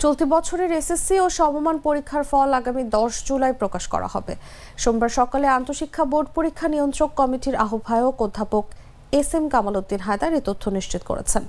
চলতি বছরের এসএসসি ও সমমান পরীক্ষার ফল আগামী 10 জুলাই প্রকাশ করা হবে। সোমবার সকালে আন্তঃশিক্ষা বোর্ড পরীক্ষা নিয়ন্ত্রক কমিটির আহ্বায়ক অধ্যাপক এস.এম. কামাল উদ্দিন হায়দার এই তথ্য নিশ্চিত করেছেন।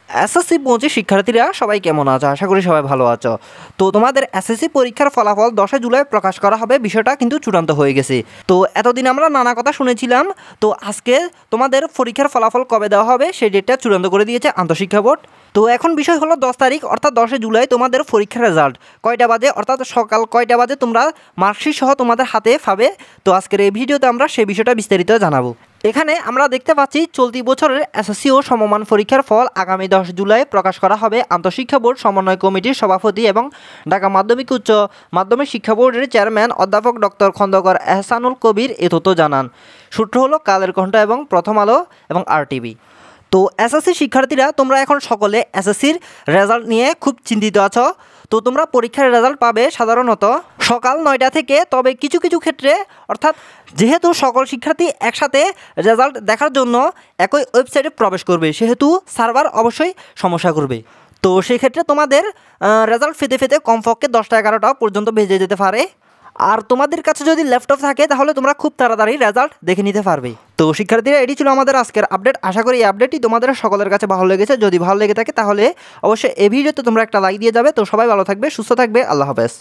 এসএসসি পৌঁছে শিক্ষার্থীরা সবাই কেমন আছো? আশা করি সবাই ভালো আছো। তো তোমাদের এসএসসি পরীক্ষার ফলাফল 10 জুলাই প্রকাশ করা হবে, বিষয়টা কিন্তু চূড়ান্ত হয়ে গেছে। তো এতদিন আমরা নানা কথা শুনেছিলাম, তো আজকে তোমাদের পরীক্ষার ফলাফল কবে দেওয়া হবে সেই ডেটটা চূড়ান্ত করে দিয়েছে আন্তঃশিক্ষা বোর্ড। তো এখন বিষয় হলো 10 তারিখ অর্থাৎ 10 জুলাই তোমাদের পরীক্ষার রেজাল্ট কয়টা বাজে, অর্থাৎ সকাল কয়টা বাজে তোমরা মার্কশিট সহ তোমাদের হাতে পাবে। তো আজকের এই ভিডিওতে আমরা সেই বিষয়টা বিস্তারিত জানাবো। এখানে আমরা দেখতে পাচ্ছি চলতি বছরের এসএসসি ও সমমান পরীক্ষার ফল আগামী 10 জুলাই প্রকাশ করা হবে। আন্তঃশিক্ষা বোর্ড সমন্বয় কমিটির সভাপতি এবং ঢাকা মাধ্যমিক উচ্চ মাধ্যমিক শিক্ষা বোর্ডের চেয়ারম্যান অধ্যাপক ডক্টর খন্দকার এহসানুল কবির এ তথ্য জানান। সূত্র হলো কালের কণ্ঠা এবং প্রথম আলো এবং আরটিভি। তো এসএসসি শিক্ষার্থীরা তোমরা এখন সকলে এসএসসির রেজাল্ট নিয়ে খুব চিন্তিত আছো। তো তোমরা পরীক্ষার রেজাল্ট পাবে সাধারণত সকাল 9টা থেকে, তবে কিছু কিছু ক্ষেত্রে অর্থাৎ যেহেতু সকল শিক্ষার্থী একসাথে রেজাল্ট দেখার জন্য একই ওয়েবসাইটে প্রবেশ করবে, সেহেতু সার্ভার অবশ্যই সমস্যা করবে। তো সেক্ষেত্রে তোমাদের রেজাল্ট পেতে কমপক্ষে 10টা 11টা পর্যন্ত বেজে যেতে পারে। আর তোমাদের কাছে যদি ল্যাপটপ থাকে তাহলে তোমরা খুব তাড়াতাড়ি রেজাল্ট দেখে নিতে পারবে। তো শিক্ষার্থীরা, এটি ছিল আমাদের আজকের আপডেট। আশা করি এই আপডেটটি তোমাদের সকলের কাছে ভালো লেগেছে। যদি ভালো লেগে থাকে তাহলে অবশ্যই এই ভিডিওতে তোমরা একটা লাইক দিয়ে যাবে। তো সবাই ভালো থাকবে, সুস্থ থাকবে, আল্লাহ হাফেজ।